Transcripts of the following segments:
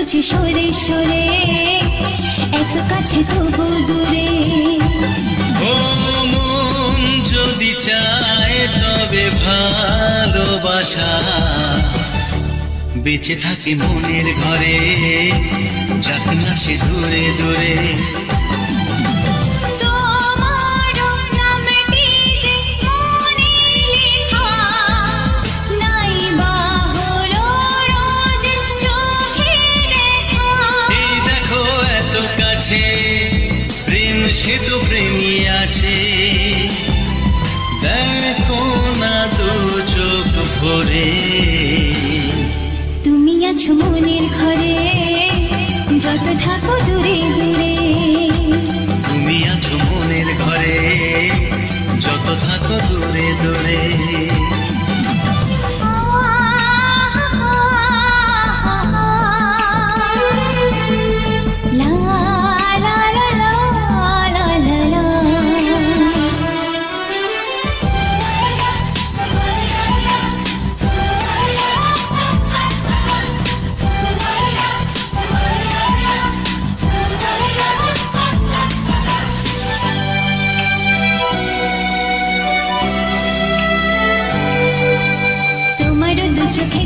বুঝি সরে সরে এত কাছে তবু দূরে ও মন যদি চায় তবে ভালোবাসা বেঁচে থাকে মনের ঘরে যাক না সে দূরে দূরে প্রেম সে তো প্রেমী আছে দেখো না দু চোখ ভরে তুমি আছো মনের ঘরে যত থাকো দূরে দূরে তুমি আছো মনের ঘরে যত থাকো দূরে দূরে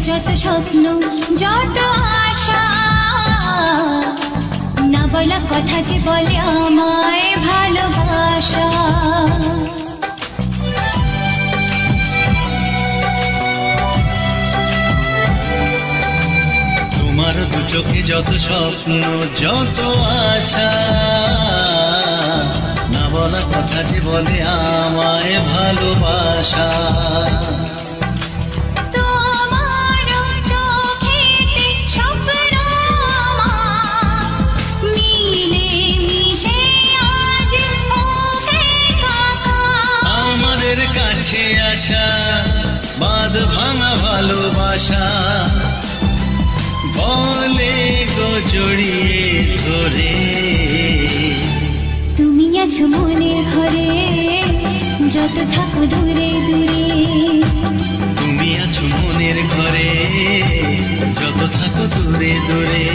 যত স্বপ্ন যত আশা না বলা কথা যে বলে আমায় ভালোবাসা তোমার দু চোখে যত স্বপ্ন যত আশা না বলা কথা যে বলে আমায় ভালোবাসা কাছে আসা বাঁধ ভাঙা ভালোবাসা বলে গো জড়িয়ে ধরে তুমি আছো মনের ঘরে যত থাকো দূরে দূরে তুমি আছো মনের ঘরে যত থাকো দূরে দূরে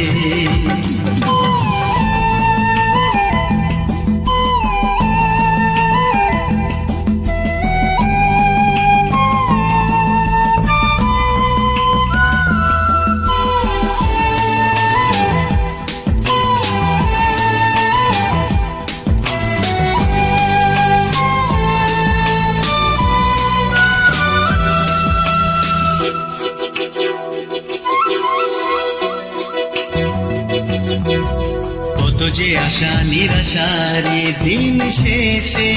যে আশা নিরাশারে দিন শেষে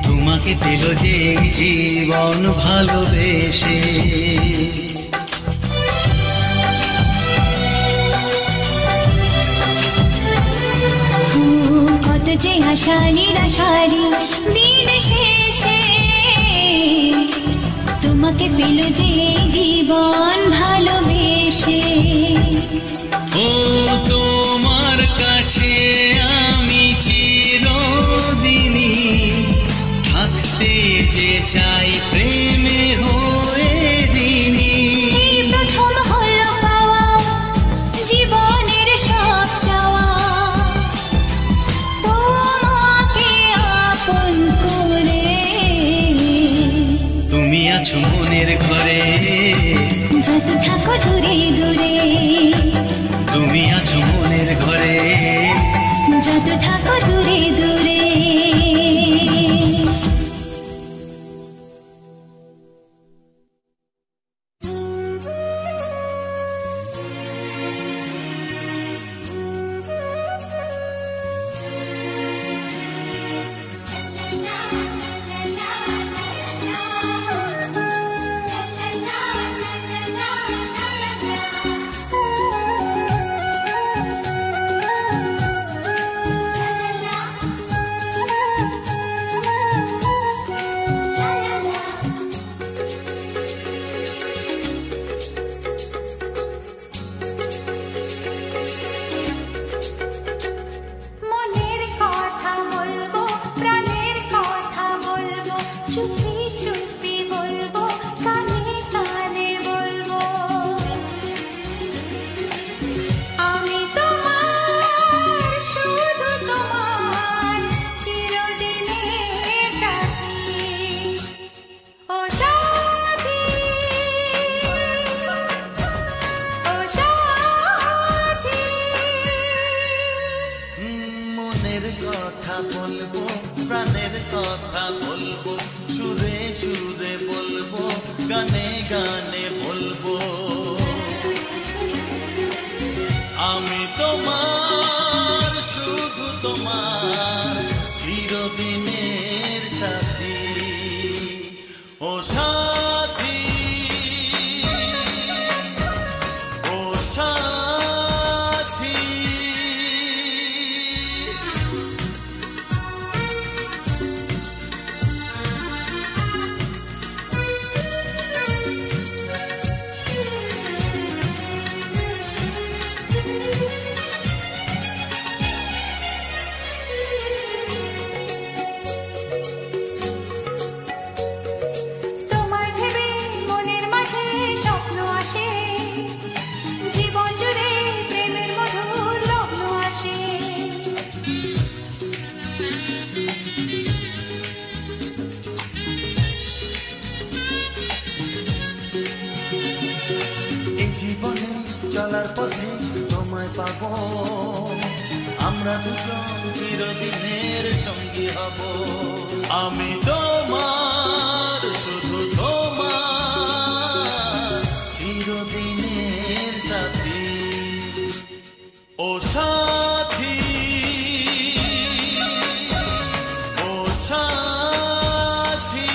তোমাকে পেল যে জীবন ভালোবেসে কত যে আশা নিরাশারে দিন শেষে তোমাকে পেল যে জীবন ভালোবেসে ও তোমার কাছে আমি চিরদিনই থাকতে যে চাই প্রেমে হয়ে ঋণী প্রথম হলো পাওয়া জীবনের সব চাওয়া তোমাকে আপন করে তুমি আছো মনের ঘরে যত থাকো দূরে দূরে তুমি আছো মনের ঘরে যত থাকো দূরে দূরে কথা বলবো, সুরে সুরে বলবো, গানে গানে বলবো। আমি তোমার, শুধু তোমার, চিরদিনের সাথী। ও সাথী, ও সাথী। চলার পথে তোমায় পাবো, আমরা দুজন চিরদিনের সঙ্গী হব। আমি তোমার, শুধু তোমার, চিরদিনের সাথী। ও সাথী, ও সাথী।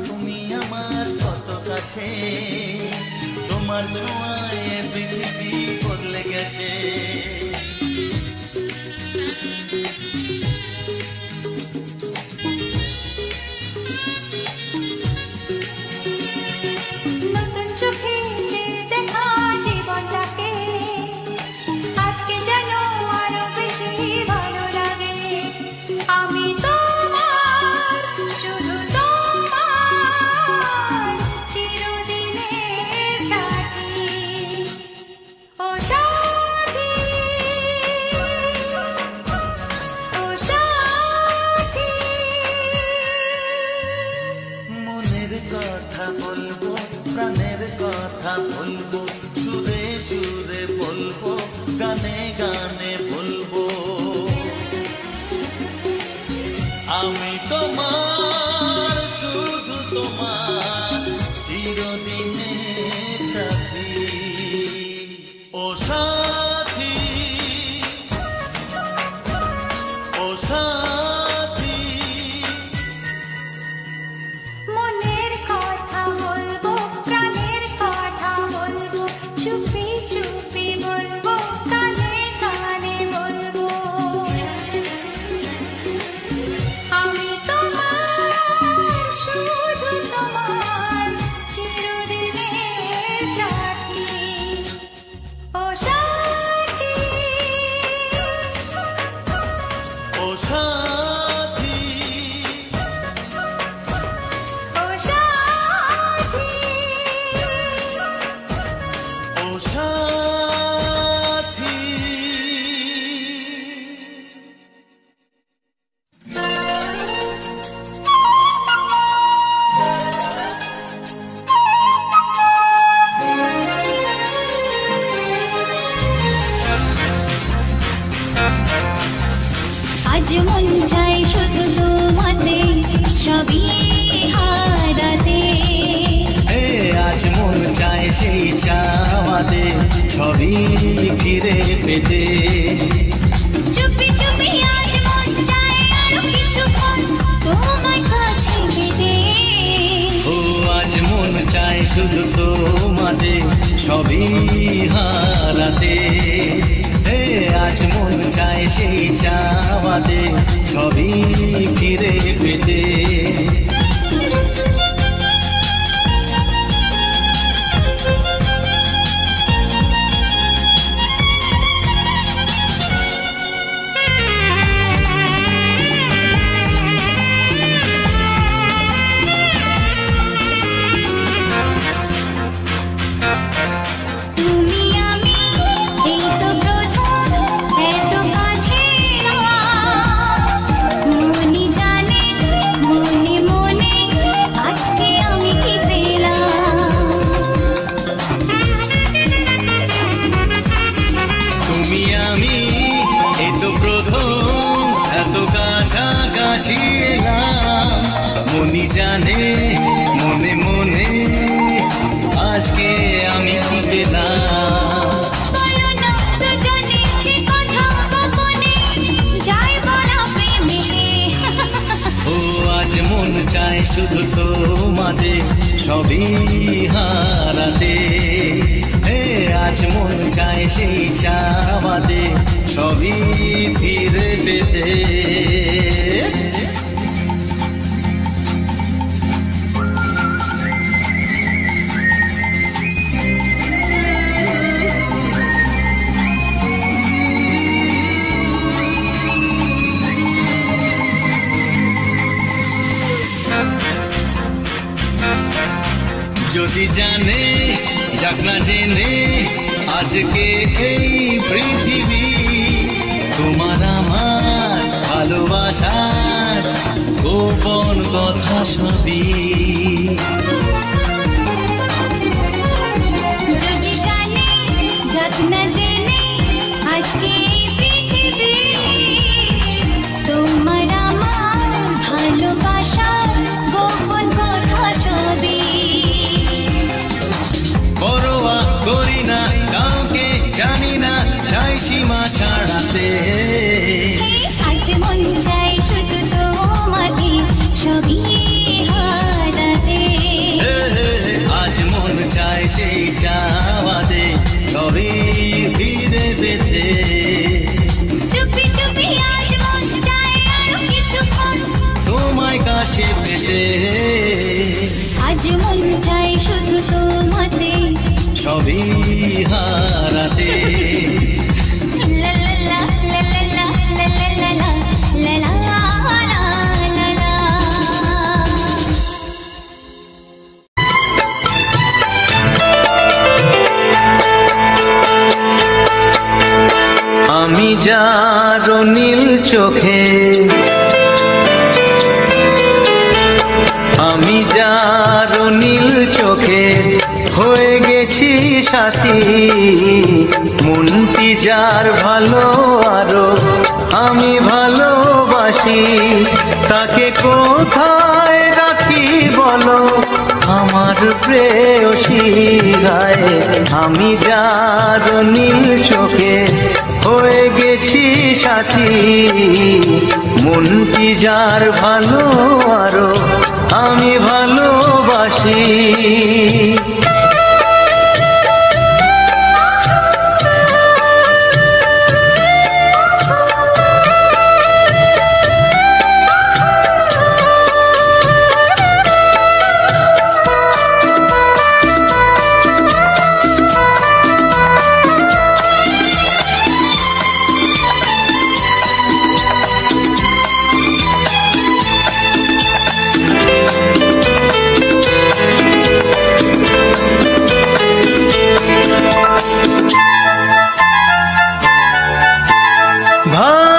তুমি আমার কত কাছে, তোমার ছোঁয়ায় পৃথিবী বদলে গেছে। নতুন চোখে যে দেখা জীবনটাকে আজকে যেন আরো বেশি ভালো লাগে। আমি তোমার, শুধু তোমার, চিরদিনের সাথী। ও সাথী, ও সাথী। মনের কথা বলবো, প্রাণের কথা বলবো, সুরে সুরে বলবো, গানে গানে বলবো। আমি তোমার, শুধু তোমার, চিরদিনের সাথী। ও সাথী, ও সাথী। মনের কথা বলবো, প্রাণের কথা বলবো, চুপি চুপি বলবো, কানে কানে বলবো। আমি তোমার, শুধু তোমার, চিরদিনের সাথী। ও সাথী, ও সাথী, ও সাথী। ও সাথী। আজ মন চাই শুধু তোমাতে, সবই হারাতে। আজ মন চায় সেই চাওয়াতে, সবই ফিরে পেতে। চুপি চুপি আজ মন চায় আরো কিছুক্ষণ তোমায় কাছে পেতে। ও আজ মন চায় শুধু তোমাদের, সবই হারাতে। আজ মন চায় সেই চাওয়াতে, সবই ফিরে পেতে। কাছাকাছি এলাম, মনি জানে মনে মনে আজকে আমি কি পেলাম। ও আজ মন চায় শুধু তোমাদের সবই হারাতে, আজ মন চায় সেই চাওয়াতে সবই ফিরে পেতে। যদি জানে যাক না জেনে আজকে এই পৃথিবী তোমার আমার ভালোবাসার গোপন কথা সবই। যদি জানে যাক না জেনে আজকে এই পৃথিবী তোমার আমার ভালোবাসার গোপন কথা সবই। পরোয়া করি না কাউকে, জানি না চাই সীমা ছাড়াতে, আজ মন চাই শুধু তোমাকে সবই হারাতে। আজ মন চায় সেই চাওয়াতে সবই ফিরে পেতে। চুপি চুপি আজ মন চাই আরো কিছুক্ষণ তোমায় কাছে পেতে, আজ মন চাই শুধু তোমাতে সবই হারাতে। লা লা লা লা লা লা লা লা লা লা লা লা লা। আমি যার নীল চোখে, আমি যার নীল চোখে হয়ে গেছি সাথী, মনটি যার ভালো আরো আমি ভালোবাসি, তাকে কোথায় রাখি বলো আমার প্রেয়সী গায়ে। আমি যার নীল চোখে হয়ে গেছি সাথী, মনটি যার ভালো আরো আমি ভালোবাসি।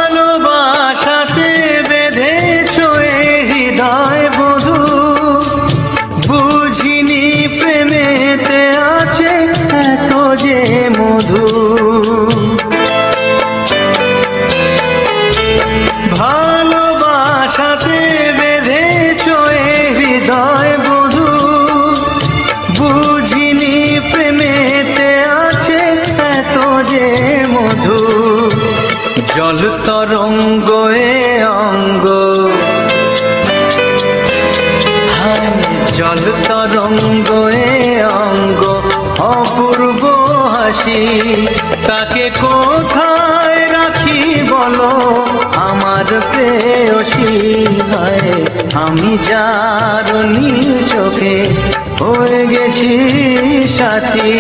ভালোবাসাতে বেঁধেছ হৃদয় বধূ, বুঝিনি প্রেমেতে আছে এত যে মধু। ভালোবাসাতে বেঁধেছ হৃদয় বধূ, বুঝিনি প্রেমেতে আছে এত যে মধু। জল তরঙ্গ এ অঙ্গ, হায় জল তরঙ্গ এ অঙ্গ অপূর্ব হাসি, তাকে কোথায় রাখি বলো আমার প্রেয়সী গায়ে। আমি যার নীল চোখে হয়ে গেছি সাথী।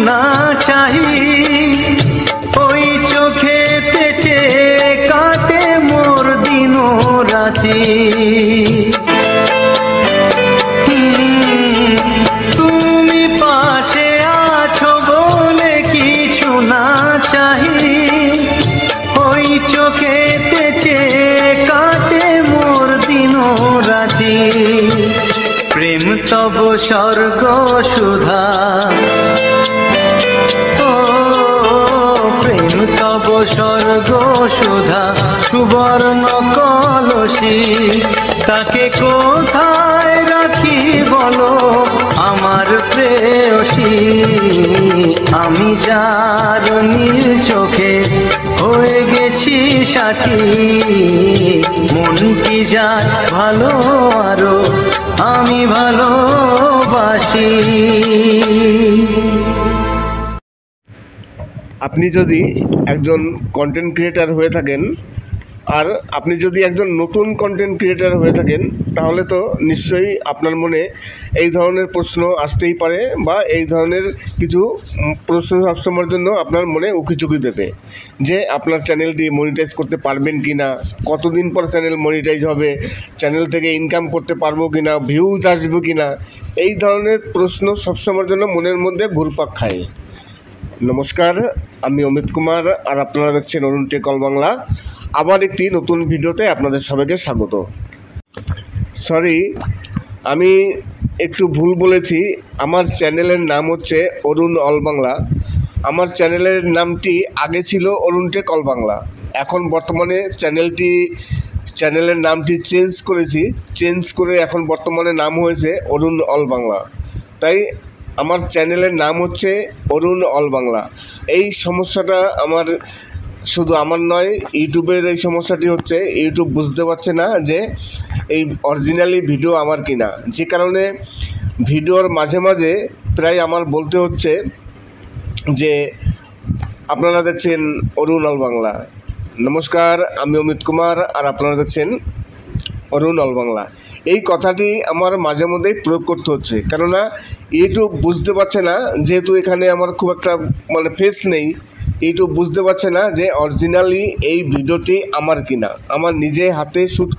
না চাহি ওই চোখে সাথী। তুমি পাশে আছো বলে কিছু না চাহি, ওই চোখেতে চেয়ে কাটে মোর দিন রাতি। প্রেম তব স্বর্গ সুধা, ও প্রেম তব স্বর্গ সুধা সুবর্ণ কলসি। তাকে কোথায় রাখি বলো আমার প্রেয়সী। আমি যার নীল চোখে হয়ে গেছি সাথী, মনটি যার ভালো আরো আমি ভালোবাসি। আপনি যদি একজন কন্টেন্ট ক্রিয়েটার হয়ে থাকেন, আর আপনি যদি একজন নতুন কন্টেন্ট ক্রিয়েটার হয়ে থাকেন, তাহলে তো নিশ্চয়ই আপনার মনে এই ধরনের প্রশ্ন আসতেই পারে, বা এই ধরনের কিছু প্রশ্ন সবসময়ের জন্য আপনার মনে উকিচুকি দেবে যে আপনার চ্যানেলটি মনিটাইজ করতে পারবেন কি না, কতদিন পর চ্যানেল মনিটাইজ হবে, চ্যানেল থেকে ইনকাম করতে পারবো কি না, ভিউজ আসবে কি না, এই ধরনের প্রশ্ন সবসময়ের জন্য মনের মধ্যে ঘুরপাক খায়। নমস্কার, আমি অমিত কুমার, আর আপনারা দেখছেন অরুণ টেক অল বাংলা। আবার একটি নতুন ভিডিওতে আপনাদের সবাইকে স্বাগত। সরি, আমি একটু ভুল বলেছি। আমার চ্যানেলের নাম হচ্ছে অরুণ অল বাংলা। আমার চ্যানেলের নামটি আগে ছিল অরুণ টেক অল বাংলা। এখন বর্তমানে চ্যানেলের নামটি চেঞ্জ করে এখন বর্তমানে নাম হয়েছে অরুণ অল বাংলা। তাই আমার চ্যানেলের নাম হচ্ছে অরুণ অল বাংলা। এই সমস্যাটা শুধু আমার নয়, ইউটিউবের এই সমস্যাটি হচ্ছে, ইউটিউব বুঝতে পারছে না যে এই অরিজিনালি ভিডিও আমার কিনা, যে কারণে ভিডিওর মাঝে মাঝে প্রায় আমার বলতে হচ্ছে যে আপনারা দেখছেন অরুণ অল বাংলা। নমস্কার, আমি অমিত কুমার, আর আপনারা দেখছেন অরুণ অল বাংলা। এই কথাটি আমার মাঝে মধ্যেই প্রয়োগ করতে হচ্ছে, কেননা ইউটিউব বুঝতে পারছে না, যেহেতু এখানে আমার খুব একটা ফেস নেই, ইউটিউব বুঝতে পারছে না যে অরিজিনালি এই ভিডিওটি আমার কিনা, আমার নিজে হাতে শ্যুট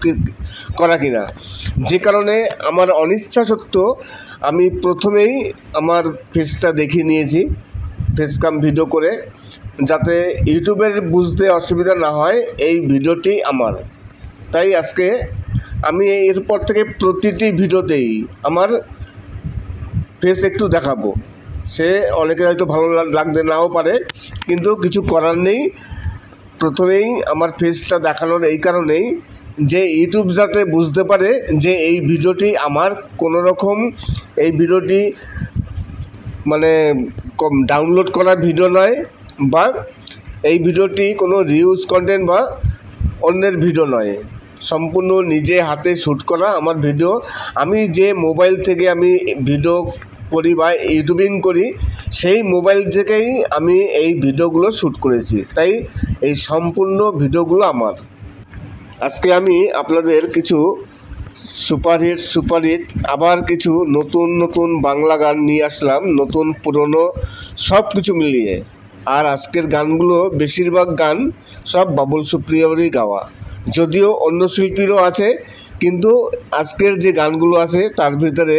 করা কিনা। যে কারণে আমার অনিচ্ছা সত্ত্বেও আমি প্রথমেই আমার ফেসটা দেখিয়ে নিয়েছি, ফেসকাম ভিডিও করে, যাতে ইউটিউবের বুঝতে অসুবিধা না হয় এই ভিডিওটি আমার। তাই আজকে আমি এরপর থেকে প্রতিটি ভিডিওতেই আমার ফেস একটু দেখাবো। সে অনেকের হয়তো ভালো লাগতে নাও পারে, কিন্তু কিছু করার নেই। প্রথমেই আমার ফেসটা দেখানোর এই কারণেই যে ইউটিউব যাতে বুঝতে পারে যে এই ভিডিওটি আমার, কোনো রকম এই ভিডিওটি ডাউনলোড করা ভিডিও নয়, বা এই ভিডিওটি কোনো রিউজ কন্টেন্ট বা অন্যের ভিডিও নয়, সম্পূর্ণ নিজে হাতে শ্যুট করা আমার ভিডিও। আমি যে মোবাইল থেকে আমি ভিডিও করি বা ইউটিউবিং করি, সেই মোবাইল থেকেই আমি এই ভিডিওগুলো শ্যুট করেছি, তাই এই সম্পূর্ণ ভিডিওগুলো আমার। আজকে আমি আপনাদের কিছু সুপারহিট আবার কিছু নতুন বাংলা গান নিয়ে আসলাম, নতুন পুরনো সব কিছু মিলিয়ে। আর আজকের গানগুলো বেশিরভাগ গান সব বাবুল সুপ্রিয়রই গাওয়া, যদিও অন্য শিল্পীরও আছে, কিন্তু আজকের যে গানগুলো আছে তার ভিতরে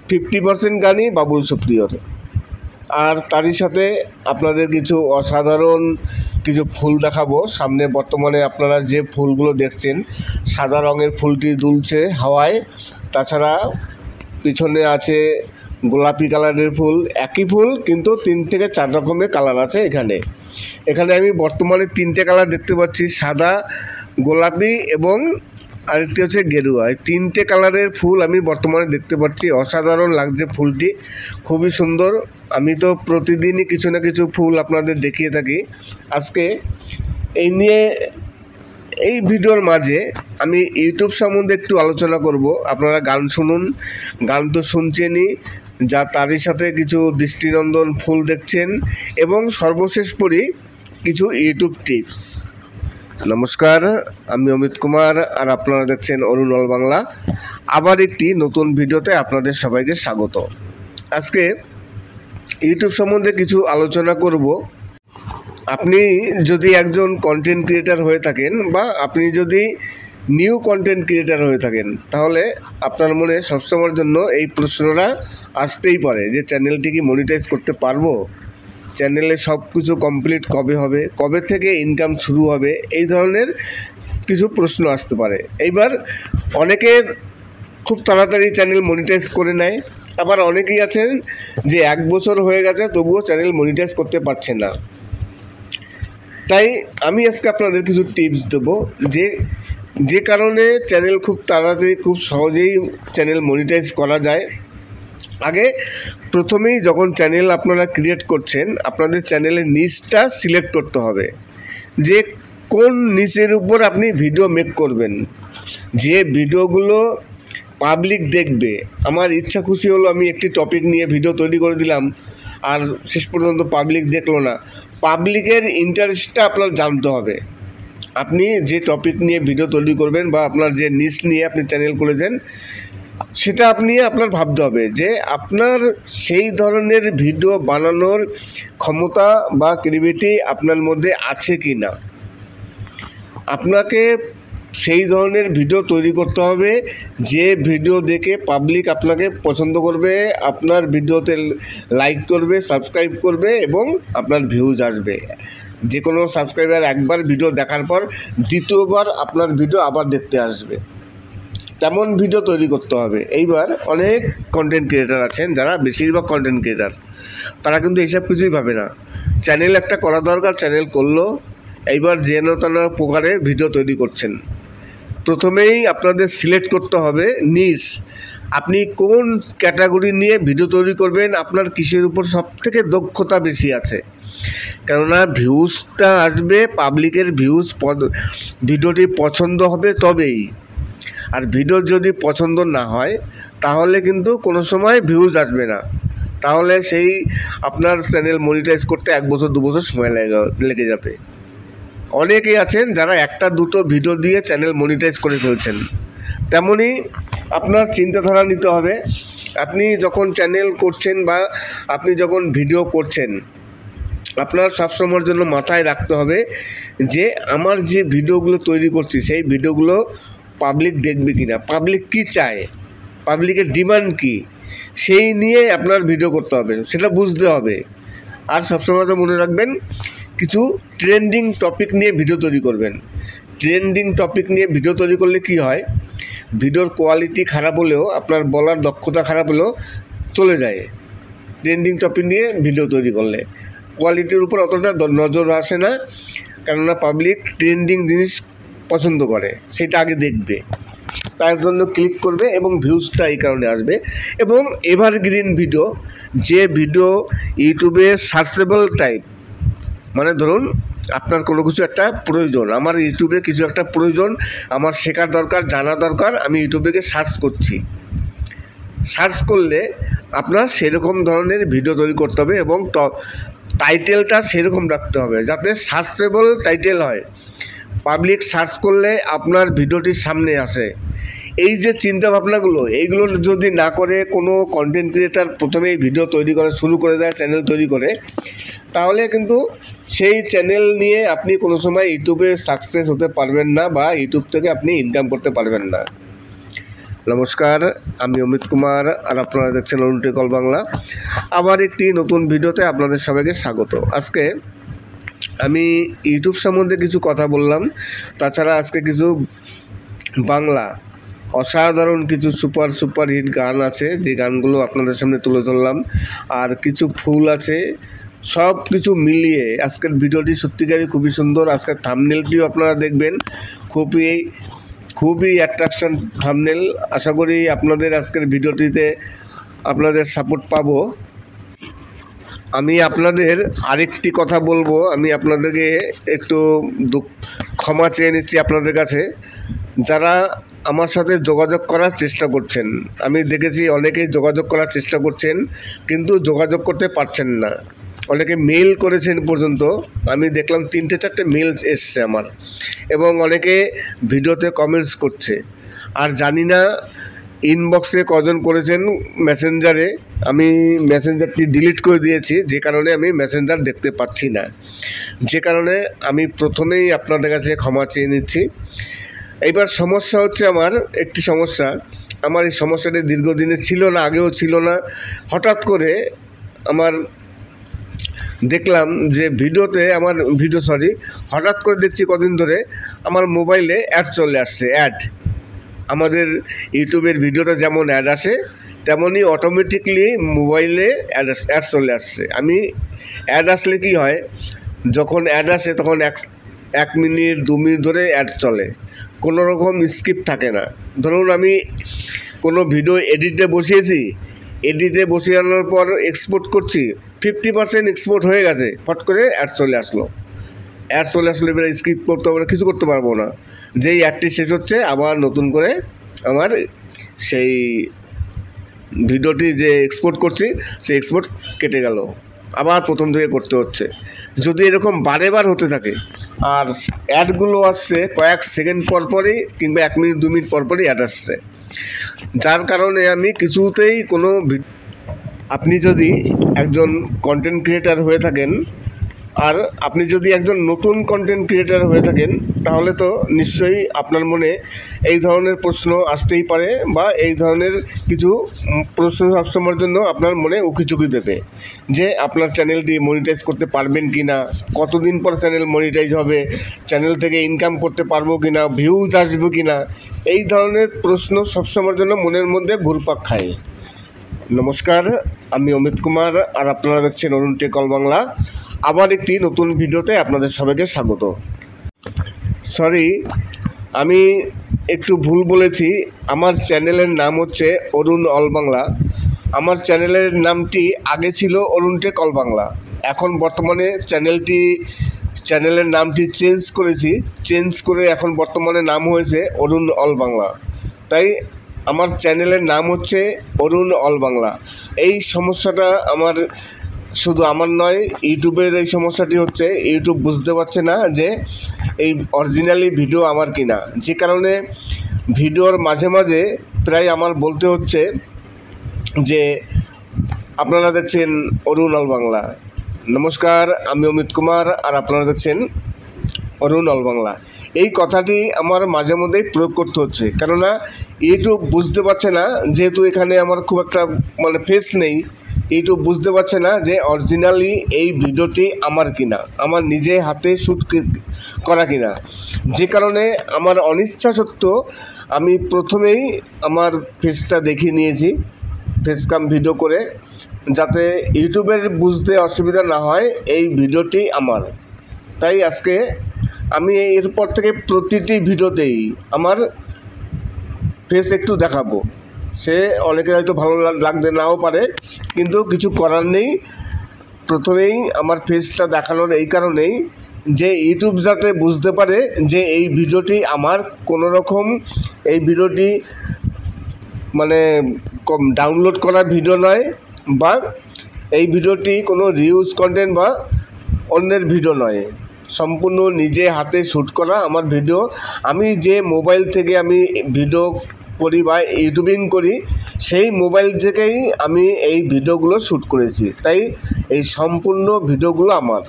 50% গানই বাবুল সুপ্রিয়র। আর তারই সাথে আপনাদের কিছু অসাধারণ কিছু ফুল দেখাবো সামনে। বর্তমানে আপনারা যে ফুলগুলো দেখছেন, সাদা রঙের ফুলটি দুলছে হাওয়ায়, তাছাড়া পিছনে আছে গোলাপি কালারের ফুল। একই ফুল কিন্তু 3 থেকে 4 রকমের কালার আছে এখানে আমি বর্তমানে 3টে কালার দেখতে পাচ্ছি, সাদা, গোলাপি এবং আরেকটি হচ্ছে গেরুয়া। এই 3টে কালারের ফুল আমি বর্তমানে দেখতে পাচ্ছি। অসাধারণ লাগছে ফুলটি, খুবই সুন্দর। আমি তো প্রতিদিনই কিছু না কিছু ফুল আপনাদের দেখিয়ে থাকি। আজকে এই নিয়ে এই ভিডিওর মাঝে আমি ইউটিউব সম্বন্ধে একটু আলোচনা করব। আপনারা গান শুনুন, গান তো শুনছেনই, যা তারই সাথে কিছু দৃষ্টিনন্দন ফুল দেখছেন, এবং সর্বশেষ পরি কিছু ইউটিউব টিপস। নমস্কার, আমি অমিত কুমার, আর আপনারা দেখছেন অরুণ অল বাংলা। আবার একটি নতুন ভিডিওতে আপনাদের সবাইকে স্বাগত। আজকে ইউটিউব সম্বন্ধে কিছু আলোচনা করব। আপনি যদি একজন কন্টেন্ট ক্রিয়েটার হয়ে থাকেন, বা আপনি যদি নিউ কন্টেন্ট ক্রিয়েটার হয়ে থাকেন, তাহলে আপনার মনে সবসময়ের জন্য এই প্রশ্নটা আসতেই পারে যে চ্যানেলটি কি মনিটাইজ করতে পারবো, চ্যানেলে সব কিছু কমপ্লিট কবে হবে, কবে থেকে ইনকাম শুরু হবে, এই ধরনের কিছু প্রশ্ন আসতে পারে। এইবার অনেকের খুব তাড়াতাড়ি চ্যানেল মনিটাইজ করে নেয়, আবার অনেকেই আছেন যে 1 বছর হয়ে গেছে তবুও চ্যানেল মনিটাইজ করতে পারছে না। তাই আমি আজকে আপনাদের কিছু টিপস দেবো যে কারণে চ্যানেল খুব তাড়াতাড়ি খুব সহজেই চ্যানেল মনিটাইজ করা যায়। আগে প্রথমেই যখন চ্যানেল আপনারা ক্রিয়েট করছেন, আপনাদের চ্যানেলের নিচটা সিলেক্ট করতে হবে যে কোন নিচের উপর আপনি ভিডিও মেক করবেন, যে ভিডিওগুলো পাবলিক দেখবে। আমার ইচ্ছা খুশি হলো আমি একটি টপিক নিয়ে ভিডিও তৈরি করে দিলাম, আর শেষ পর্যন্ত পাবলিক দেখলো না। পাবলিকের ইন্টারেস্টটা আপনার জানতে হবে। আপনি যে টপিক নিয়ে ভিডিও তৈরি করবেন বা আপনার যে নিশ নিয়ে আপনি চ্যানেল করেছেন, সেটা আপনার ভাবতে হবে যে আপনার সেই ধরনের ভিডিও বানানোর ক্ষমতা বা ক্রিয়েটিভিটি আপনার মধ্যে আছে কি না। আপনাকে সেই ধরনের ভিডিও তৈরি করতে হবে যে ভিডিও দেখে পাবলিক আপনাকে পছন্দ করবে, আপনার ভিডিওতে লাইক করবে, সাবস্ক্রাইব করবে এবং আপনার ভিউজ আসবে। যে কোনো সাবস্ক্রাইবার একবার ভিডিও দেখার পর দ্বিতীয়বার আপনার ভিডিও আবার দেখতে আসবে, তেমন ভিডিও তৈরি করতে হবে। এইবার অনেক কন্টেন্ট ক্রিয়েটার আছেন যারা, বেশিরভাগ কন্টেন্ট ক্রিয়েটার তারা কিন্তু এইসব কিছুই ভাবে না। চ্যানেল একটা করা দরকার, চ্যানেল করলো, এইবার যেন তেন প্রকারে ভিডিও তৈরি করছেন। প্রথমেই আপনাদের সিলেক্ট করতে হবে নিশ, আপনি কোন ক্যাটাগরি নিয়ে ভিডিও তৈরি করবেন, আপনার কিসের উপর সবথেকে দক্ষতা বেশি আছে। কেননা ভিউজটা আসবে, পাবলিকের ভিউজ ভিডিওটি পছন্দ হবে তবেই। আর ভিডিও যদি পছন্দ না হয় তাহলে কিন্তু কোনো সময় ভিউজ আসবে না, তাহলে সেই আপনার চ্যানেল মনিটাইজ করতে 1 বছর 2 বছর সময় লেগে যাবে। অনেকেই আছেন যারা 1-2 ভিডিও দিয়ে চ্যানেল মনিটাইজ করে ফেলছেন। তেমনই আপনার চিন্তাধারা নিতে হবে। আপনি যখন চ্যানেল করছেন বা আপনি যখন ভিডিও করছেন, আপনার সবসময়ের জন্য মাথায় রাখতে হবে যে আমার যে ভিডিওগুলো তৈরি করছি সেই ভিডিওগুলো পাবলিক দেখবে কি না, পাবলিক কী চায়, পাবলিকের ডিমান্ড কী, সেই নিয়ে আপনার ভিডিও করতে হবে, সেটা বুঝতে হবে। আর সবসময় তো মনে রাখবেন কিছু ট্রেন্ডিং টপিক নিয়ে ভিডিও তৈরি করবেন। ট্রেন্ডিং টপিক নিয়ে ভিডিও তৈরি করলে কি হয়, ভিডিওর কোয়ালিটি খারাপ হলেও, আপনার বলার দক্ষতা খারাপ হলেও চলে যায়। ট্রেন্ডিং টপিক নিয়ে ভিডিও তৈরি করলে কোয়ালিটির উপর অতটা নজর আসে না, কেননা পাবলিক ট্রেন্ডিং জিনিস পছন্দ করে, সেটা আগে দেখবে, তার জন্য ক্লিক করবে এবং ভিউজটা এই কারণে আসবে। এবং এভারগ্রিন ভিডিও, যে ভিডিও ইউটিউবে সার্চেবল টাইপ, মানে ধরুন আপনার কোনো কিছু একটা প্রয়োজন, আমার ইউটিউবে কিছু একটা প্রয়োজন, আমার শেখার দরকার, জানা দরকার, আমি ইউটিউবে সার্চ করছি। সার্চ করলে আপনার সেরকম ধরনের ভিডিও তৈরি করতে হবে এবং টাইটেলটা সেরকম রাখতে হবে যাতে সার্চেবল টাইটেল হয়, পাবলিক সার্চ করলে আপনার ভিডিওটির সামনে আসে। এই যে চিন্তাভাবনাগুলো, এইগুলো যদি না করে কোনো কন্টেন্ট ক্রিয়েটার প্রথমেই ভিডিও তৈরি করা শুরু করে দেয়, চ্যানেল তৈরি করে, তাহলে কিন্তু সেই চ্যানেল নিয়ে আপনি কোনো সময় ইউটিউবে সাকসেস হতে পারবেন না বা ইউটিউব থেকে আপনি ইনকাম করতে পারবেন না। নমস্কার, আমি অমিত কুমার আর আপনারা দেখছেন অরুণ টেকল বাংলা। আবার একটি নতুন ভিডিওতে আপনাদের সবাইকে স্বাগত। আজকে আমি ইউটিউব সম্বন্ধে কিছু কথা বললাম, তাছাড়া আজকে কিছু বাংলা অসাধারণ কিছু সুপার হিট গান আছে, যে গানগুলো আপনাদের সামনে তুলে ধরলাম, আর কিছু ফুল আছে, সব কিছু মিলিয়ে আজকের ভিডিওটি সত্যিকারই খুবই সুন্দর। আজকের থাম্বনেলটিও আপনারা দেখবেন, খুবই অ্যাট্রাকশন থাম্বনেল। আশা করি আপনাদের আজকের ভিডিওটিতে আপনাদের সাপোর্ট পাবো। আমি আপনাদের আরেকটি কথা বলবো, আমি আপনাদেরকে একটু ক্ষমা চেয়ে নিচ্ছি আপনাদের কাছে। যারা আমার সাথে যোগাযোগ করার চেষ্টা করছেন, আমি দেখেছি অনেকেই যোগাযোগ করার চেষ্টা করছেন কিন্তু যোগাযোগ করতে পারছেন না। অনেকে মেল করেছেন পর্যন্ত, আমি দেখলাম 3-4টে মেল এসছে আমার, এবং অনেকে ভিডিওতে কমেন্টস করছে। আর জানি না ইনবক্সে কজন করেছেন মেসেঞ্জারে, আমি মেসেঞ্জারটি ডিলিট করে দিয়েছি, যে কারণে আমি মেসেঞ্জার দেখতে পাচ্ছি না, যে কারণে আমি প্রথমেই আপনাদের কাছে ক্ষমা চেয়ে নিচ্ছি। এইবার সমস্যা হচ্ছে, আমার একটি সমস্যা, আমার এই সমস্যাটি দীর্ঘদিনে ছিল না, আগেও ছিল না। হঠাৎ করে আমার দেখলাম যে হঠাৎ করে দেখছি কদিন ধরে আমার মোবাইলে অ্যাড চলে আসছে। আমাদের ইউটিউবের ভিডিওতে যেমন অ্যাড আসে তেমনই অটোমেটিকলি মোবাইলে অ্যাড চলে আসছে। আমি অ্যাড আসলে কি হয়, যখন অ্যাড আসে তখন 1 মিনিট 2 মিনিট ধরে অ্যাড চলে, কোনো রকম স্কিপ থাকে না। ধরুন আমি কোনো ভিডিও এডিটে বসিয়ানোর পর এক্সপোর্ট করছি, 50% এক্সপোর্ট হয়ে গেছে, ফট করে অ্যাড চলে আসলো। এবার স্কিপ করতে হবে না, কিছু করতে পারবো না। যেই অ্যাডটি শেষ হচ্ছে আবার নতুন করে আমার সেই ভিডিওটি যে এক্সপোর্ট করছি সেই এক্সপোর্ট কেটে গেল, আবার প্রথম থেকে করতে হচ্ছে। যদি এরকম বারেবার হতে থাকে আর অ্যাডগুলো আসছে কয়েক সেকেন্ড পরপরই কিংবা 1 মিনিট 2 মিনিট পরপরই অ্যাড আসছে, যার কারণে আমি কিছুতেই আপনি যদি একজন কন্টেন্ট ক্রিয়েটার হয়ে থাকেন আর আপনি যদি একজন নতুন কন্টেন্ট ক্রিয়েটার হয়ে থাকেন, তাহলে তো নিশ্চয়ই আপনার মনে এই ধরনের প্রশ্ন আসতেই পারে, বা এই ধরনের কিছু প্রশ্ন সবসময়ের জন্য আপনার মনে উকিঝুঁকি দেবে যে আপনার চ্যানেলটি মনিটাইজ করতে পারবেন কি না, কতদিন পর চ্যানেল মনিটাইজ হবে, চ্যানেল থেকে ইনকাম করতে পারবো কি না, ভিউজ আসবে কি না, এই ধরনের প্রশ্ন সবসময়ের জন্য মনের মধ্যে ঘুরপাক খায়। নমস্কার, আমি অমিত কুমার আর আপনারা দেখছেন অরুণ টেক অল বাংলা। আবার একটি নতুন ভিডিওতে আপনাদের সবাইকে স্বাগত। সরি, আমি একটু ভুল বলেছি। আমার চ্যানেলের নাম হচ্ছে অরুণ অল বাংলা। আমার চ্যানেলের নামটি আগে ছিল অরুণ টেক অল বাংলা। এখন বর্তমানে চ্যানেলের নামটি চেঞ্জ করে এখন বর্তমানে নাম হয়েছে অরুণ অল বাংলা। তাই আমার চ্যানেলের নাম হচ্ছে অরুণ অল বাংলা। এই সমস্যাটা শুধু আমার নয়, ইউটিউবের এই সমস্যাটি হচ্ছে, ইউটিউব বুঝতে পারছে না যে এই অরিজিনালি ভিডিও আমার কিনা, যে কারণে ভিডিওর মাঝে মাঝে প্রায় আমার বলতে হচ্ছে যে আপনারা দেখছেন অরুণ অল বাংলা। নমস্কার, আমি অমিত কুমার আর আপনারা দেখছেন অরুণ অল বাংলা। এই কথাটি আমার মাঝে মধ্যেই প্রয়োগ করতে হচ্ছে, কেননা ইউটিউব বুঝতে পারছে না, যেহেতু এখানে আমার খুব একটা ফেস নেই, ইউটিউব বুঝতে পারছে না যে অরিজিনালি এই ভিডিওটি আমার কিনা, আমার নিজে হাতে শ্যুট করা কিনা, যে কারণে আমার অনিচ্ছা সত্ত্বেও আমি প্রথমেই আমার ফেসটা দেখিয়ে নিয়েছি, ফেসকাম ভিডিও করে, যাতে ইউটিউবের বুঝতে অসুবিধা না হয় এই ভিডিওটি আমার। তাই আজকে আমি এরপর থেকে প্রতিটি ভিডিওতেই আমার ফেস একটু দেখাবো। সে অনেকে হয়তো ভালো লাগতে নাও পারে, কিন্তু কিছু করার নেই। প্রথমেই আমার ফেসটা দেখানোর এই কারণেই যে ইউটিউব যাতে বুঝতে পারে যে এই ভিডিওটি আমার, কোনো রকম এই ভিডিওটি ডাউনলোড করা ভিডিও নয়, বা এই ভিডিওটি কোনো রিউজ কন্টেন্ট বা অন্যের ভিডিও নয়, সম্পূর্ণ নিজে হাতে শ্যুট করা আমার ভিডিও। আমি যে মোবাইল থেকে আমি ভিডিও করি বা ইউটিউবিং করি, সেই মোবাইল থেকেই আমি এই ভিডিওগুলো শ্যুট করেছি, তাই এই সম্পূর্ণ ভিডিওগুলো আমার।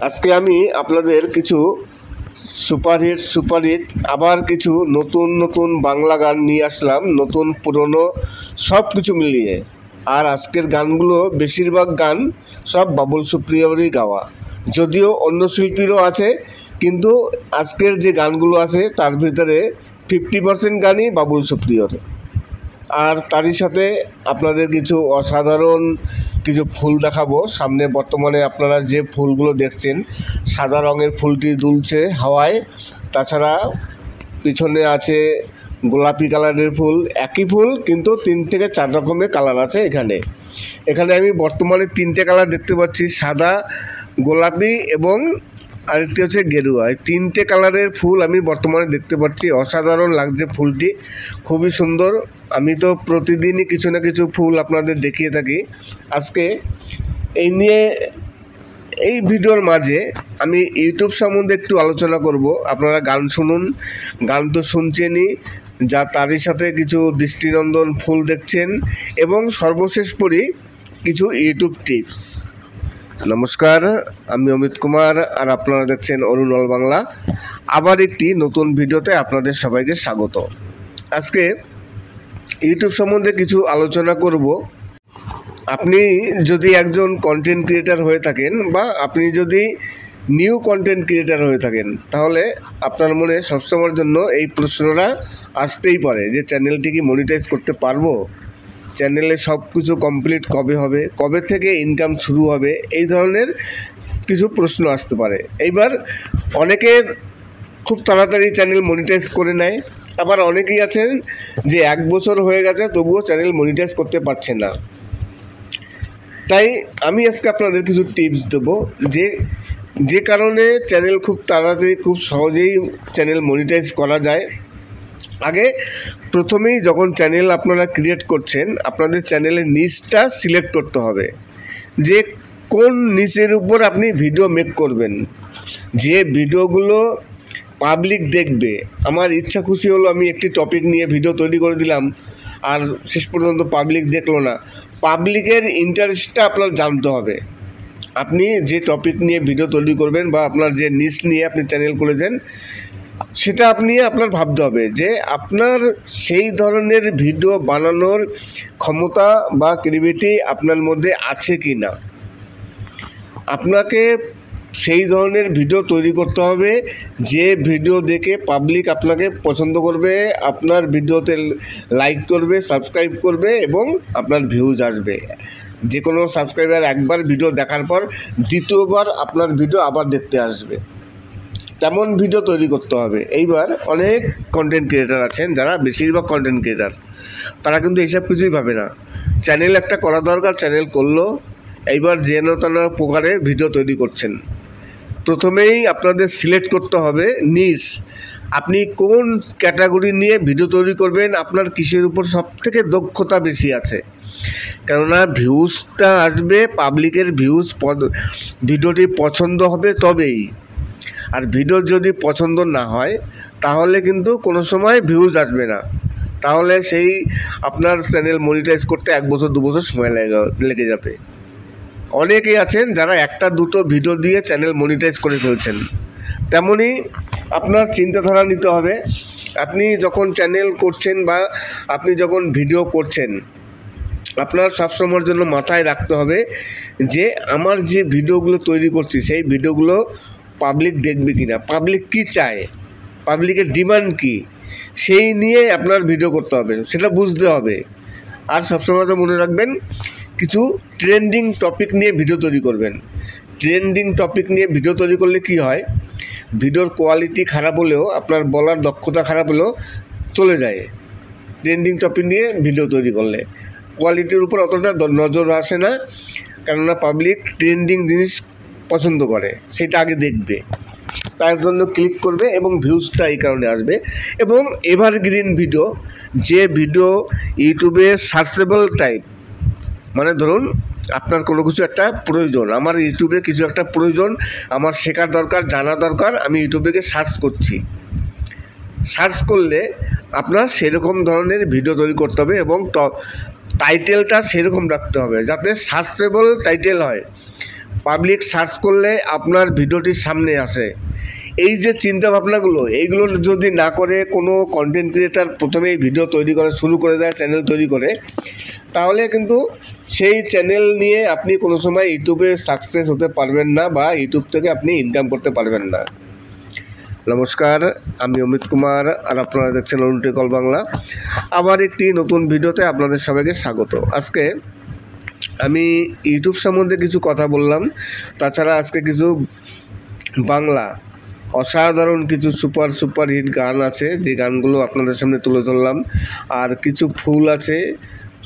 আজকে আমি আপনাদের কিছু সুপারহিট আবার কিছু নতুন বাংলা গান নিয়ে আসলাম, নতুন পুরনো সব কিছু মিলিয়ে। আর আজকের গানগুলো বেশিরভাগ গান সব বাবুল সুপ্রিয়রই গাওয়া, যদিও অন্য শিল্পীরও আছে, কিন্তু আজকের যে গানগুলো আছে তার ভিতরে 50% গানই বাবুল সুপ্রিয়র। আর তারই সাথে আপনাদের কিছু অসাধারণ কিছু ফুল দেখাবো সামনে। বর্তমানে আপনারা যে ফুলগুলো দেখছেন, সাদা রঙের ফুলটি দুলছে হাওয়ায়, তাছাড়া পিছনে আছে গোলাপি কালারের ফুল, একই ফুল কিন্তু 3 থেকে 4 রকমের কালার আছে এখানে আমি বর্তমানে 3টে কালার দেখতে পাচ্ছি, সাদা, গোলাপি এবং আরেকটি হচ্ছে গেরুয়া। এই 3টে কালারের ফুল আমি বর্তমানে দেখতে পাচ্ছি। অসাধারণ লাগছে ফুলটি, খুবই সুন্দর। আমি তো প্রতিদিনই কিছু না কিছু ফুল আপনাদের দেখিয়ে থাকি। আজকে এই ভিডিওর মাঝে আমি ইউটিউব সম্বন্ধে একটু আলোচনা করব। আপনারা গান শুনুন, গান তো শুনছেনই, যা তারই সাথে কিছু দৃষ্টিনন্দন ফুল দেখছেন, এবং সর্বশেষ পড়ি কিছু ইউটিউব টিপস। নমস্কার, আমি অমিত কুমার আর আপনারা দেখছেন অরুণ অল বাংলা। আবার একটি নতুন ভিডিওতে আপনাদের সবাইকে স্বাগত। আজকে ইউটিউব সম্বন্ধে কিছু আলোচনা করব। আপনি যদি একজন কন্টেন্ট ক্রিয়েটার হয়ে থাকেন বা আপনি যদি নিউ কন্টেন্ট ক্রিয়েটার হয়ে থাকেন, তাহলে আপনার মনে সবসময়ের জন্য এই প্রশ্নটা আসতেই পারে যে চ্যানেলটি কি মনিটাইজ করতে পারবো, চ্যানেলে সব কিছু কমপ্লিট কবে হবে, কবে থেকে ইনকাম শুরু হবে, এই ধরনের কিছু প্রশ্ন আসতে পারে। এইবার অনেকের খুব তাড়াতাড়ি চ্যানেল মনিটাইজ করে নেয়, আবার অনেকেই আছেন যে 1 বছর হয়ে গেছে তবুও চ্যানেল মনিটাইজ করতে পারছে না। তাই আমি আজকে আপনাদের কিছু টিপস দেবো যে কারণে চ্যানেল খুব তাড়াতাড়ি খুব সহজেই চ্যানেল মনিটাইজ করা যায়। আগে প্রথমেই যখন চ্যানেল আপনারা ক্রিয়েট করছেন, আপনাদের চ্যানেলের নিচটা সিলেক্ট করতে হবে যে কোন নিচের উপর আপনি ভিডিও মেক করবেন, যে ভিডিওগুলো পাবলিক দেখবে। আমার ইচ্ছা খুশি হলো আমি একটি টপিক নিয়ে ভিডিও তৈরি করে দিলাম, আর শেষ পর্যন্ত পাবলিক দেখলো না। পাবলিকের ইন্টারেস্টটা আপনার জানতে হবে। আপনি যে টপিক নিয়ে ভিডিও তৈরি করবেন বা আপনার যে নিশ নিয়ে আপনি চ্যানেল করেছেন, সেটা আপনার ভাবতে হবে যে আপনার সেই ধরনের ভিডিও বানানোর ক্ষমতা বা ক্রিয়েটিভিটি আপনার মধ্যে আছে কি না। আপনাকে সেই ধরনের ভিডিও তৈরি করতে হবে যে ভিডিও দেখে পাবলিক আপনাকে পছন্দ করবে, আপনার ভিডিওতে লাইক করবে, সাবস্ক্রাইব করবে এবং আপনার ভিউজ আসবে। যে কোনো সাবস্ক্রাইবার একবার ভিডিও দেখার পর দ্বিতীয়বার আপনার ভিডিও আবার দেখতে আসবে, তেমন ভিডিও তৈরি করতে হবে। এইবার অনেক কন্টেন্ট ক্রিয়েটার আছেন যারা, বেশিরভাগ কন্টেন্ট ক্রিয়েটার তারা কিন্তু এইসব কিছুই ভাবে না। চ্যানেল একটা করা দরকার, চ্যানেল করলো, এইবার যেন তেন প্রকারে ভিডিও তৈরি করছেন। প্রথমেই আপনাদের সিলেক্ট করতে হবে নিশ, আপনি কোন ক্যাটাগরি নিয়ে ভিডিও তৈরি করবেন, আপনার কিসের উপর সবথেকে দক্ষতা বেশি আছে। কেননা ভিউজটা আসবে, পাবলিকের ভিউজ ভিডিওটি পছন্দ হবে তবেই। আর ভিডিও যদি পছন্দ না হয় তাহলে কিন্তু কোনো সময় ভিউজ আসবে না, তাহলে সেই আপনার চ্যানেল মনিটাইজ করতে 1 বছর 2 বছর সময় লেগে যাবে। অনেকেই আছেন যারা 1-2 ভিডিও দিয়ে চ্যানেল মনিটাইজ করে ফেলছেন। তেমনই আপনার চিন্তাধারা নিতে হবে। আপনি যখন চ্যানেল করছেন বা আপনি যখন ভিডিও করছেন, আপনার সবসময়ের জন্য মাথায় রাখতে হবে যে আমার যে ভিডিওগুলো তৈরি করছি সেই ভিডিওগুলো পাবলিক দেখবে কি না, পাবলিক কী চায়, পাবলিকের ডিমান্ড কী, সেই নিয়ে আপনার ভিডিও করতে হবে, সেটা বুঝতে হবে। আর সবসময় তো মনে রাখবেন কিছু ট্রেন্ডিং টপিক নিয়ে ভিডিও তৈরি করবেন। ট্রেন্ডিং টপিক নিয়ে ভিডিও তৈরি করলে কি হয়, ভিডিওর কোয়ালিটি খারাপ হলেও, আপনার বলার দক্ষতা খারাপ হলেও চলে যায়। ট্রেন্ডিং টপিক নিয়ে ভিডিও তৈরি করলে কোয়ালিটির উপর অতটা নজর আসে না, কেননা পাবলিক ট্রেন্ডিং জিনিস পছন্দ করে, সেটা আগে দেখবে, তার জন্য ক্লিক করবে এবং ভিউজটা এই কারণে আসবে। এবং এভারগ্রিন ভিডিও, যে ভিডিও ইউটিউবে সার্চেবল টাইপ, মানে ধরুন আপনার কোনো কিছু একটা প্রয়োজন, আমার ইউটিউবে কিছু একটা প্রয়োজন, আমার শেখার দরকার, জানা দরকার, আমি ইউটিউবে সার্চ করছি। সার্চ করলে আপনার সেরকম ধরনের ভিডিও তৈরি করতে হবে এবং টাইটেলটা সেরকম রাখতে হবে যাতে সার্চেবল টাইটেল হয়, পাবলিক সার্চ করলে আপনার ভিডিওটির সামনে আসে। এই যে চিন্তা ভাবনাগুলো, এইগুলো যদি না করে কোনো কন্টেন্ট ক্রিয়েটার প্রথমেই ভিডিও তৈরি করা শুরু করে দেয়, চ্যানেল তৈরি করে, তাহলে কিন্তু সেই চ্যানেল নিয়ে আপনি কোনো সময় ইউটিউবে সাকসেস হতে পারবেন না বা ইউটিউব থেকে আপনি ইনকাম করতে পারবেন না। নমস্কার, আমি অমিত কুমার, আর আপনারা দেখছেন অনুটেকল বাংলা। আবার একটি নতুন ভিডিওতে আপনাদের সবাইকে স্বাগত। আজকে আমি ইউটিউব সম্বন্ধে কিছু কথা বললাম, তাছাড়া আজকে কিছু বাংলা অসাধারণ কিছু সুপার হিট গান আছে, যে গানগুলো আপনাদের সামনে তুলে ধরলাম, আর কিছু ফুল আছে।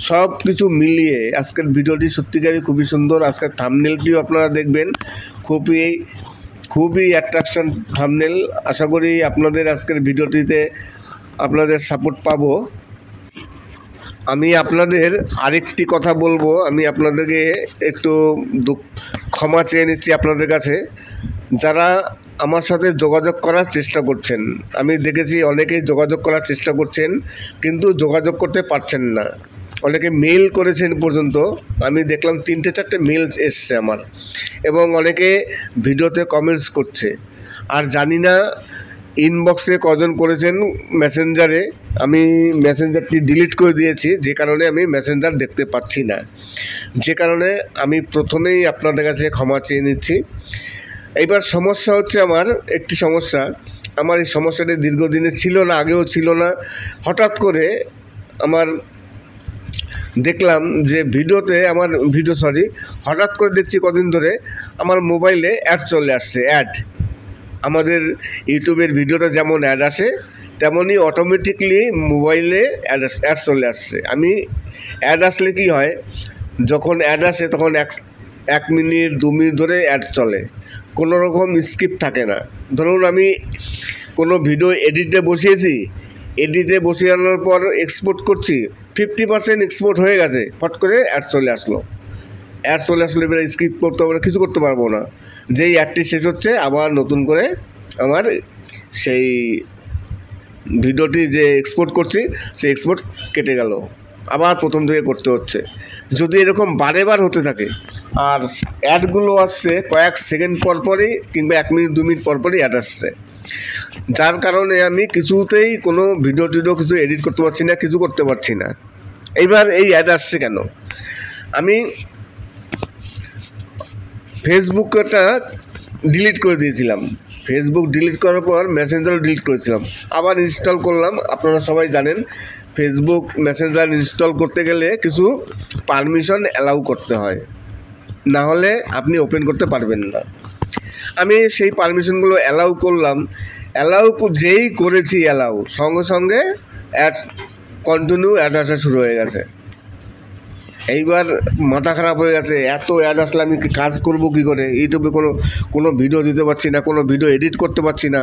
সব কিছু মিলিয়ে আজকের ভিডিওটি সত্যিকারই খুবই সুন্দর। আজকের থাম্বনেলটিও আপনারা দেখবেন, খুবই অ্যাট্রাকশন থাম্বনেল। আশা করি আপনাদের আজকের ভিডিওটিতে আপনাদের সাপোর্ট পাবো। আমি আপনাদের আরেকটি কথা বলবো, আমি আপনাদেরকে একটু ক্ষমা চেয়ে নিচ্ছি আপনাদের কাছে। যারা আমার সাথে যোগাযোগ করার চেষ্টা করছেন, আমি দেখেছি অনেকেই যোগাযোগ করার চেষ্টা করছেন কিন্তু যোগাযোগ করতে পারছেন না। অনেকে মেল করেছেন, পর্যন্ত আমি দেখলাম 3-4টে মেলস এসছে আমার, এবং অনেকে ভিডিওতে কমেন্টস করছে। আর জানি না ইনবক্সে কজন করেছেন মেসেঞ্জারে, আমি মেসেঞ্জারটি ডিলিট করে দিয়েছি, যে কারণে আমি মেসেঞ্জার দেখতে পাচ্ছি না, যে কারণে আমি প্রথমেই আপনাদের কাছে ক্ষমা চেয়ে নিচ্ছি। এইবার সমস্যা হচ্ছে, আমার একটি সমস্যা, আমার এই সমস্যাটি দীর্ঘদিনে ছিল না, আগেও ছিল না। হঠাৎ করে আমার দেখলাম যে হঠাৎ করে দেখছি কদিন ধরে আমার মোবাইলে অ্যাড চলে আসছে। আমাদের ইউটিউবের ভিডিওতে যেমন অ্যাড আসে, তেমনই অটোমেটিকলি মোবাইলে অ্যাড চলে আসছে। আমি অ্যাড আসলে কি হয়, যখন অ্যাড আসে তখন 1 মিনিট 2 মিনিট ধরে অ্যাড চলে, কোনো রকম স্কিপ থাকে না। ধরুন আমি কোনো ভিডিও এডিটে বসিয়ানোর পর এক্সপোর্ট করছি, 50% এক্সপোর্ট হয়ে গেছে, ফট করে অ্যাড চলে আসলো। এবার স্কিপ করতে হবে না, কিছু করতে পারবো না। যেই অ্যাডটি শেষ হচ্ছে আবার নতুন করে আমার সেই ভিডিওটি যে এক্সপোর্ট করছি সেই এক্সপোর্ট কেটে গেল, আবার প্রথম থেকে করতে হচ্ছে। যদি এরকম বারেবার হতে থাকে, আর অ্যাডগুলো আসছে কয়েক সেকেন্ড পরপরই কিংবা 1 মিনিট 2 মিনিট পরপরই অ্যাড আসছে, যার কারণে আমি কিছুতেই কোনো ভিডিও কিছু এডিট করতে পারছি না, কিছু করতে পারছি না। এইবার এই অ্যাড আসছে কেন? আমি ফেসবুকটা ডিলিট করে দিয়েছিলাম, ফেসবুক ডিলিট করার পর মেসেঞ্জারও ডিলিট করেছিলাম, আবার ইনস্টল করলাম। আপনারা সবাই জানেন ফেসবুক মেসেঞ্জার ইনস্টল করতে গেলে কিছু পারমিশন অ্যালাউ করতে হয়, না হলে আপনি ওপেন করতে পারবেন না। আমি সেই পারমিশনগুলো অ্যালাউ করলাম, যেই করেছি সঙ্গে সঙ্গে অ্যাড আসা শুরু হয়ে গেছে। এইবার মাথা খারাপ হয়ে গেছে, এত অ্যাড আসলে আমি কাজ করব কী করে? ইউটিউবে কোনো ভিডিও দিতে পারছি না, কোনো ভিডিও এডিট করতে পারছি না।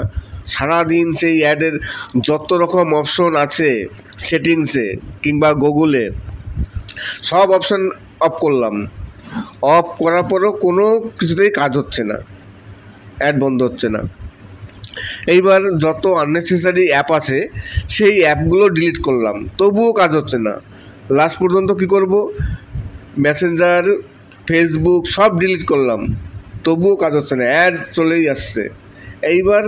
সারাদিন সেই অ্যাডের যত রকম অপশন আছে সেটিংসে কিংবা গুগলে, সব অপশন অফ করলাম। অফ করার পরও কোনো কিছুতেই কাজ হচ্ছে না, অ্যাড বন্ধ হচ্ছে না। এইবার যত আননেসেসারি অ্যাপ আছে সেই অ্যাপগুলো ডিলিট করলাম, তবুও কাজ হচ্ছে না। লাস্ট পর্যন্ত কি করব, মেসেঞ্জার ফেসবুক সব ডিলিট করলাম, তবুও কাজ হচ্ছে না, অ্যাড চলেই আসছে। এইবার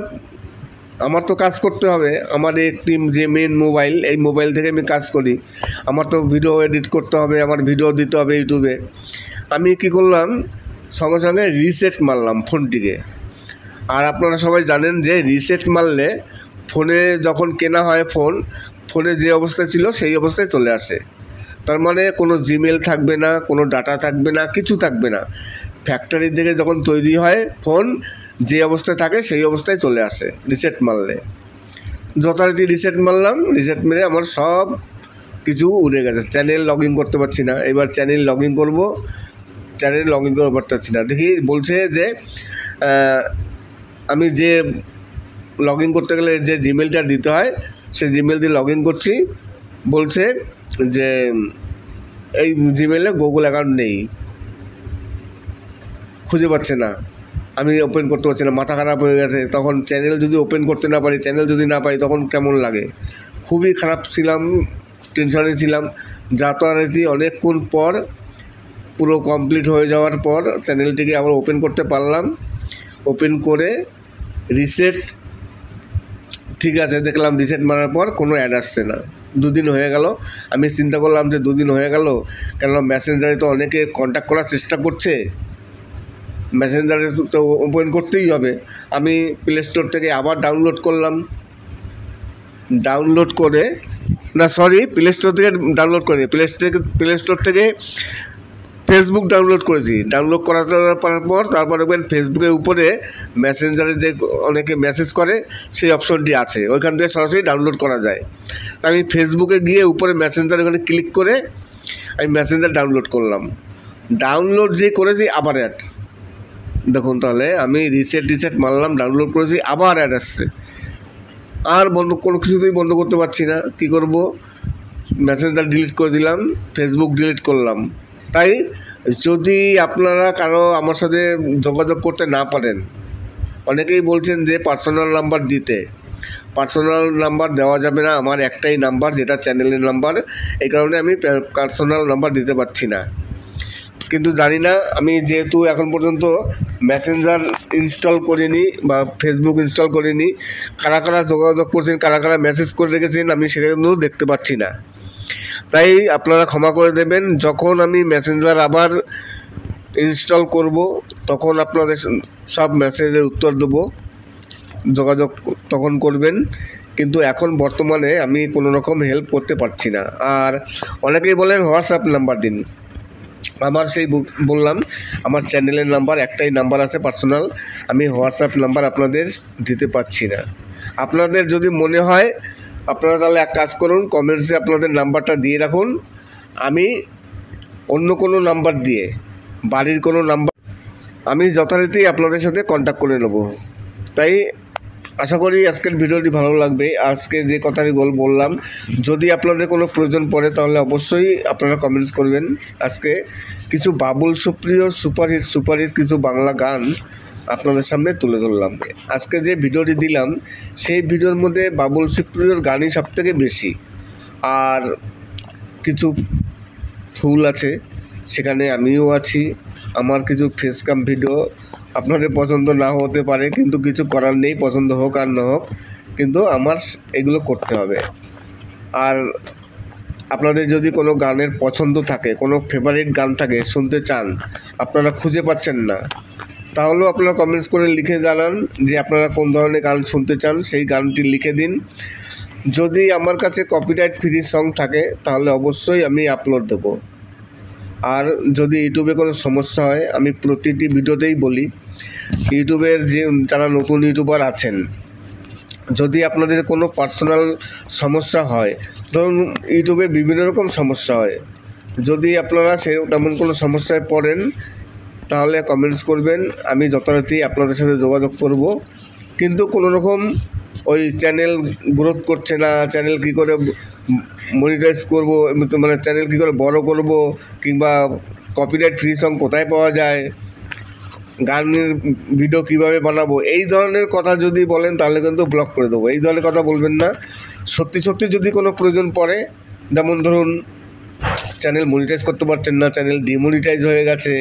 আমার তো কাজ করতে হবে, আমার একটি যে মেন মোবাইল, এই মোবাইল থেকে আমি কাজ করি, আমার তো ভিডিও এডিট করতে হবে, আমার ভিডিও দিতে হবে ইউটিউবে। আমি কি করলাম, সঙ্গে সঙ্গে রিসেট মারলাম ফোনটিকে। আর আপনারা সবাই জানেন যে রিসেট মারলে ফোনে যখন কেনা হয় ফোনে যে অবস্থায় ছিল সেই অবস্থায় চলে আসে। তার মানে কোনো জিমেল থাকবে না, কোনো ডাটা থাকবে না, কিছু থাকবে না। ফ্যাক্টরি থেকে যখন তৈরি হয় ফোন যে অবস্থায় থাকে সেই অবস্থায় চলে আসে রিসেট মারলে। যথারীতি রিসেট মারলাম, রিসেট মেরে আমার সব কিছু উড়ে গেছে। চ্যানেল লগ ইন করতে পারছি না, এবার চ্যানেল লগ ইন করবো, চ্যানেল লগ ইন করতে পারছি না। দেখি বলছে যে আমি যে লগ ইন করতে গেলে যে জিমেলটা দিতে হয় সেই জিমেল দিয়ে লগ ইন করছি, বলছে যে এই জিমেলে গুগল অ্যাকাউন্ট নেই, খুঁজে পাচ্ছে না, আমি ওপেন করতে পারছি না। মাথা খারাপ হয়ে গেছে। তখন চ্যানেল যদি ওপেন করতে না পারি, চ্যানেল যদি না পাই, তখন কেমন লাগে? খুবই খারাপ ছিলাম, টেনশনে ছিলাম। যথারীতি অনেকক্ষণ পর, পুরো কমপ্লিট হয়ে যাওয়ার পর চ্যানেলটিকে আবার ওপেন করতে পারলাম। ওপেন করে রিসেট, ঠিক আছে, দেখলাম রিসেট মারার পর কোনো অ্যাড আসছে না। 2 দিন হয়ে গেল। আমি চিন্তা করলাম যে 2 দিন হয়ে গেল, কেননা মেসেঞ্জারে তো অনেকে কন্ট্যাক্ট করার চেষ্টা করছে, মেসেঞ্জারে তো ওপেন করতেই হবে। আমি প্লে স্টোর থেকে আবার ডাউনলোড করলাম, প্লে স্টোর থেকে ডাউনলোড করি, প্লে স্টোর থেকে ফেসবুক ডাউনলোড করেছি। ডাউনলোড করার পর তারপর দেখবেন ফেসবুকের উপরে মেসেঞ্জারে যে অনেকে মেসেজ করে সেই অপশনটি আছে, ওইখান থেকে সরাসরি ডাউনলোড করা যায়। তা আমি ফেসবুকে গিয়ে উপরে মেসেঞ্জার ওখানে ক্লিক করে আমি মেসেঞ্জার ডাউনলোড করলাম। ডাউনলোড যে করেছি আবার অ্যাড, দেখুন তাহলে আমি রিসেট মারলাম, ডাউনলোড করেছি, আবার অ্যাড আসছে। আর কোনো কিছুতেই বন্ধ করতে পারছি না, কী করব? মেসেঞ্জার ডিলিট করে দিলাম, ফেসবুক ডিলিট করলাম। তাই যদি আপনারা কারো আমার সাথে যোগাযোগ করতে না পারেন, অনেকেই বলছেন যে পার্সোনাল নাম্বার দিতে, পার্সোনাল নাম্বার দেওয়া যাবে না, আমার একটাই নাম্বার যেটা চ্যানেলের নাম্বার, এই কারণে আমি পার্সোনাল নাম্বার দিতে পারছি না। কিন্তু জানি না, আমি যেহেতু এখন পর্যন্ত মেসেঞ্জার ইনস্টল করিনি বা ফেসবুক ইনস্টল করিনি, কারা কারা যোগাযোগ করছেন, কারা কারা মেসেজ করে রেখেছেন আমি সেটা কিন্তু দেখতে পাচ্ছি না। তাই আপনারা ক্ষমা করে দেবেন। যখন আমি মেসেঞ্জার আবার ইনস্টল করব তখন আপনাদের সব মেসেজের উত্তর দেবো, যোগাযোগ তখন করবেন। কিন্তু এখন বর্তমানে আমি কোনো রকম হেল্প করতে পারছি না। আর অনেকেই বলেন হোয়াটসঅ্যাপ নাম্বার দিন, আমার সেই বললাম আমার চ্যানেলের নাম্বার একটাই নাম্বার আছে পার্সোনাল, আমি হোয়াটসঅ্যাপ নাম্বার আপনাদের দিতে পারছি না। আপনাদের যদি মনে হয় আপনারা তাহলে এক কাজ করুন, কমেন্টসে আপনাদের নাম্বারটা দিয়ে রাখুন, আমি অন্য কোনো নাম্বার দিয়ে, বাড়ির কোনো নাম্বার আমি যথারীতি আপনাদের সাথে কন্ট্যাক্ট করে নেব। তাই আশা করি আজকের ভিডিওটি ভালো লাগবে। আজকে যে কথাটি বললাম, যদি আপনাদের কোনো প্রয়োজন পড়ে তাহলে অবশ্যই আপনারা কমেন্টস করবেন। আজকে কিছু বাবুল সুপ্রিয়র সুপারহিট কিছু বাংলা গান আপনাদের সামনে তুলে ধরলাম। আজকে যে ভিডিওটি দিলাম সেই ভিডিওর মধ্যে বাবুল সুপ্রিয়র গানই সবথেকে বেশি, আর কিছু ফুল আছে সেখানে আমিও আছি। আমার কিছু ফেস কাম ভিডিও আপনাদের পছন্দ না হতে পারে, কিন্তু কিছু করার নেই, পছন্দ হোক আর না হোক, কিন্তু আমার এগুলো করতে হবে। আর আপনাদের যদি কোনো গানের পছন্দ থাকে, কোনো ফেভারিট গান থাকে, শুনতে চান, আপনারা খুঁজে পাচ্ছেন না, তাহলেও আপনারা কমেন্টস করে লিখে জানান যে আপনারা কোন ধরনের গান শুনতে চান, সেই গানটি লিখে দিন। যদি আমার কাছে কপিরাইট ফ্রি সং থাকে তাহলে অবশ্যই আমি আপলোড দেবো। আর যদি ইউটিউবে কোনো সমস্যা হয়, আমি প্রতিটি ভিডিওতেই বলি, ইউটিউবের যে যারা নতুন ইউটিউবার আছেন, যদি আপনাদের কোনো পার্সোনাল সমস্যা হয়, ধরুন ইউটিউবে বিভিন্ন রকম সমস্যা হয়, যদি আপনারা তেমন কোনো সমস্যায় পড়েন তাহলে কমেন্টস করবেন, আমি যথারীতি আপনাদের সাথে যোগাযোগ করব। কিন্তু কোনো রকম ওই চ্যানেল গ্রোথ করছে না, চ্যানেল কী করে মনিটাইজ করব, মানে চ্যানেল কী করে বড় করব, কিংবা কপিরাইট ফ্রি সং কোথায় পাওয়া যায়, গানের ভিডিও কীভাবে বানাবো, এই ধরনের কথা যদি বলেন তাহলে কিন্তু ব্লক করে দেবো। এই ধরনের কথা বলবেন না। সত্যি সত্যি যদি কোনো প্রয়োজন পড়ে, যেমন ধরুন চ্যানেল মনিটাইজ করতে পারছেন না, চ্যানেল ডিমনিটাইজ হয়ে গেছে,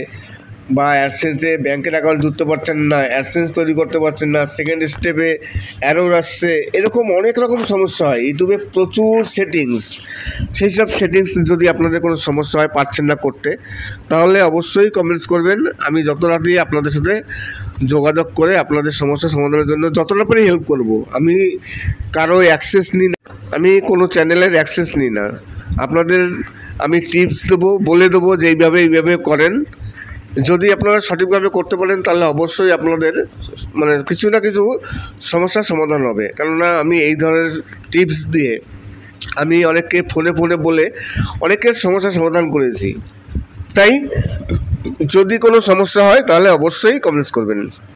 বা অ্যাডসেন্সে ব্যাঙ্কের অ্যাকাউন্ট জুড়তে পারছেন না, অ্যাডসেন্স তৈরি করতে পারছেন না, সেকেন্ড স্টেপে এরর আসছে, এরকম অনেক রকম সমস্যা হয়। ইউটিউবে প্রচুর সেটিংস, সেই সব সেটিংস যদি আপনাদের কোনো সমস্যা হয়, পারছেন না করতে, তাহলে অবশ্যই কমেন্টস করবেন। আমি যত রাতেই আপনাদের সাথে যোগাযোগ করে আপনাদের সমস্যা সমাধানের জন্য যতটা পারি হেল্প করব। আমি কারো অ্যাক্সেস নিই না, আমি কোনো চ্যানেলের অ্যাক্সেস নিই না। আপনাদের আমি টিপস দেবো, বলে দেবো যে এইভাবে করেন। যদি আপনারা সঠিকভাবে করতে পারেন তাহলে অবশ্যই আপনাদের মানে কিছু না কিছু সমস্যার সমাধান হবে। কেননা আমি এই ধরনের টিপস দিয়ে আমি অনেককে ফোনে বলে অনেকের সমস্যার সমাধান করেছি। তাই যদি কোনো সমস্যা হয় তাহলে অবশ্যই কমেন্টস করবেন।